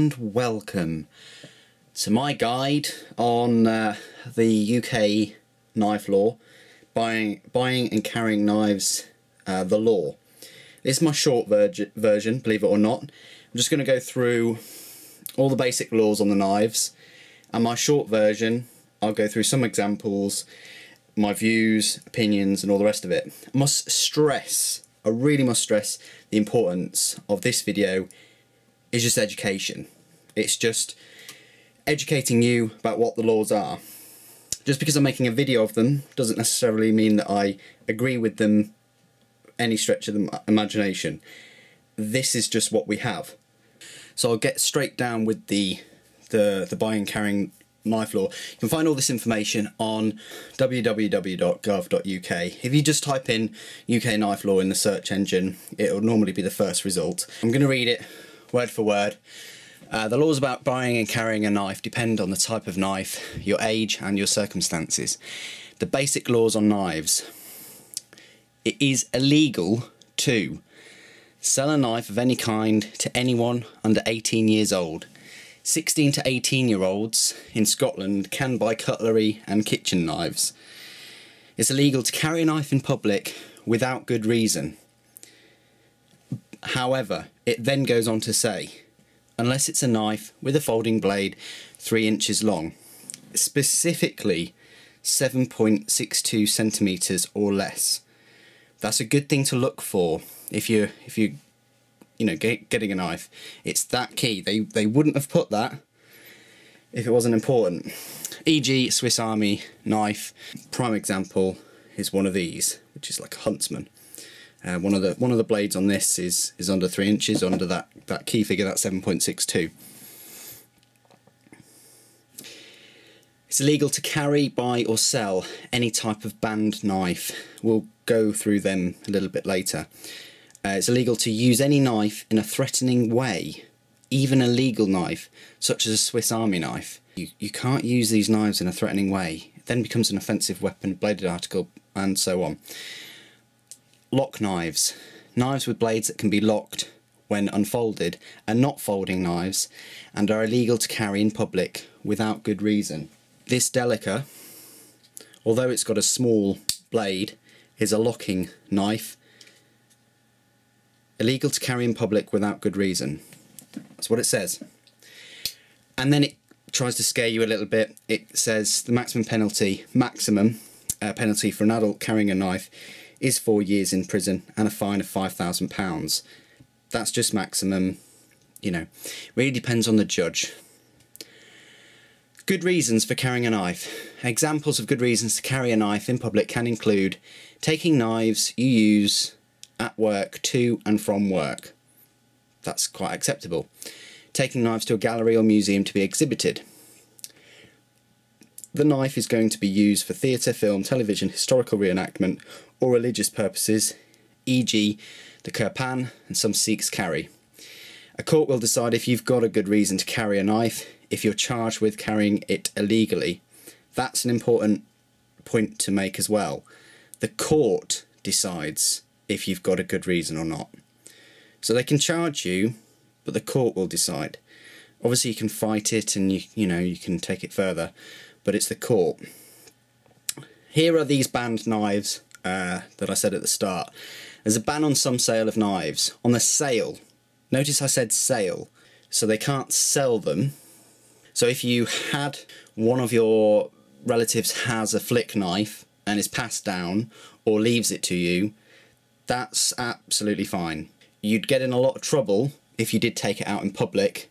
and welcome to my guide on the UK knife law, buying and carrying knives, the law. This is my short version, believe it or not. I'm just going to go through all the basic laws on the knives, and my short version I'll go through some examples, my views, opinions and all the rest of it. I really must stress the importance of this video is just education. It's just educating you about what the laws are. Just because I'm making a video of them doesn't necessarily mean that I agree with them any stretch of the imagination. This is just what we have. So I'll get straight down with the buying and carrying knife law. You can find all this information on www.gov.uk. If you just type in UK knife law in the search engine, it will normally be the first result. I'm going to read it word for word. The laws about buying and carrying a knife depend on the type of knife, your age and your circumstances. The basic laws on knives. It is illegal to sell a knife of any kind to anyone under 18 years old. 16 to 18-year-olds in Scotland can buy cutlery and kitchen knives. It's illegal to carry a knife in public without good reason. However, it then goes on to say, unless it's a knife with a folding blade 3 inches long, specifically 7.62 centimetres or less. That's a good thing to look for if you're getting a knife. It's that key. They wouldn't have put that if it wasn't important. E.g. Swiss Army knife. Prime example is one of these, which is like a huntsman. One of the blades on this is under 3 inches, under that key figure, that's 7.62. It's illegal to carry, buy or sell any type of band knife. We'll go through them a little bit later. It's illegal to use any knife in a threatening way, even a legal knife, such as a Swiss Army knife. You can't use these knives in a threatening way. It then becomes an offensive weapon, bladed article, and so on. Lock knives. Knives with blades that can be locked when unfolded are not folding knives and are illegal to carry in public without good reason. This Delica, although it's got a small blade, is a locking knife. Illegal to carry in public without good reason. That's what it says. And then it tries to scare you a little bit. It says the maximum penalty for an adult carrying a knife is 4 years in prison and a fine of £5,000. That's just maximum, really depends on the judge. Good reasons for carrying a knife. Examples of good reasons to carry a knife in public can include taking knives you use at work to and from work. That's quite acceptable. Taking knives to a gallery or museum to be exhibited. The knife is going to be used for theatre, film, television, historical reenactment or religious purposes, e.g. the Kirpan and some Sikhs carry. A court will decide if you've got a good reason to carry a knife if you're charged with carrying it illegally. That's an important point to make as well. The court decides if you've got a good reason or not. So they can charge you, but the court will decide. Obviously you can fight it and you can take it further, but it's the court. Here are these banned knives that I said at the start. There's a ban on some sale of knives. On the sale, notice I said sale, so they can't sell them. So if you had one of your relatives has a flick knife and is passed down or leaves it to you, that's absolutely fine. You'd get in a lot of trouble if you did take it out in public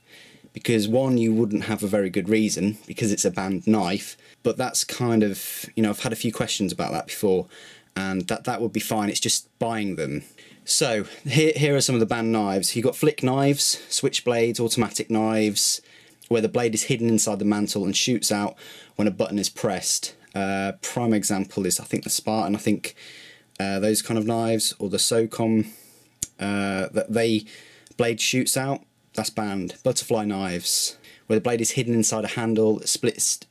because one, you wouldn't have a very good reason because it's a banned knife, but that's kind of, I've had a few questions about that before, and that would be fine. It's just buying them. So here are some of the banned knives. You've got flick knives, switchblades, automatic knives, where the blade is hidden inside the mantle and shoots out when a button is pressed. Prime example is, I think, the Spartan. I think those kind of knives, or the SOCOM, that blade shoots out, that's banned. Butterfly knives, where the blade is hidden inside a handle that splits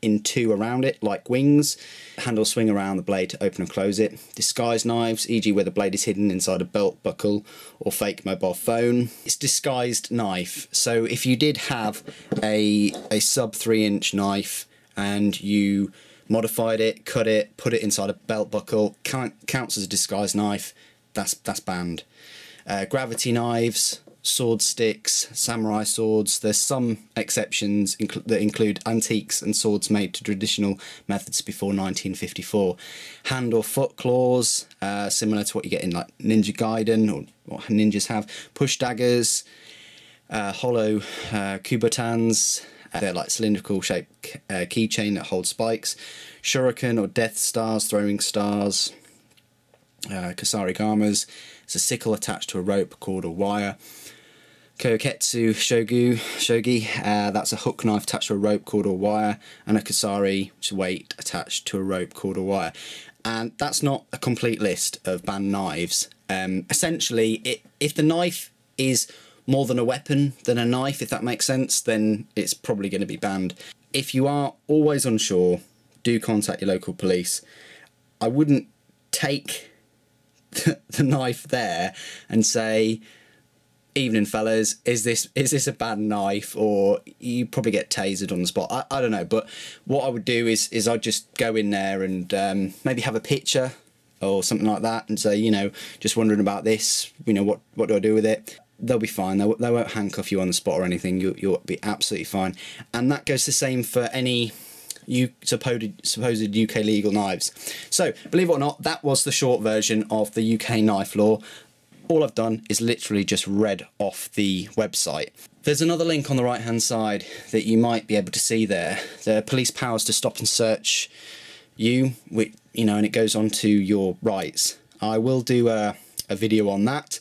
in two around it, like wings. Handle swing around the blade to open and close it. Disguised knives, e.g. where the blade is hidden inside a belt buckle or fake mobile phone. It's disguised knife. So if you did have a sub 3-inch knife and you modified it, cut it, put it inside a belt buckle, counts as a disguised knife, that's banned. Gravity knives, sword sticks, samurai swords. There's some exceptions that include antiques and swords made to traditional methods before 1954. Hand or foot claws, similar to what you get in like Ninja Gaiden or what ninjas have. Push daggers, hollow kubotans. They're like cylindrical shaped keychain that holds spikes. Shuriken or death stars, throwing stars. Kasarigamas. It's a sickle attached to a rope, cord or wire. Koketsu shogi, that's a hook knife attached to a rope, cord or wire, and a kasari, which is a weight attached to a rope, cord or wire. And that's not a complete list of banned knives. Essentially, if the knife is more than a weapon than a knife, if that makes sense, then it's probably going to be banned. If you are always unsure, do contact your local police. I wouldn't take the knife there and say, "Evening fellas, is this a bad knife?" Or you probably get tasered on the spot. I don't know, but what I would do is I'd just go in there and maybe have a picture or something like that and say, you know, just wondering about this, you know, what do I do with it? They'll be fine. They won't handcuff you on the spot or anything. You'll be absolutely fine. And that goes the same for any supposed UK legal knives. So, believe it or not, that was the short version of the UK knife law. All I've done is literally just read off the website. There's another link on the right hand side that you might be able to see there. The police powers to stop and search you, you know, and it goes on to your rights. I will do a video on that,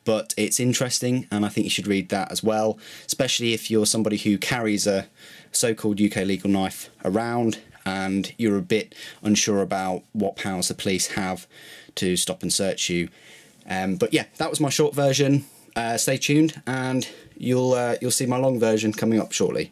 but it's interesting and I think you should read that as well, especially if you're somebody who carries a so-called UK legal knife around and you're a bit unsure about what powers the police have to stop and search you. But yeah, that was my short version. Stay tuned and you'll see my long version coming up shortly.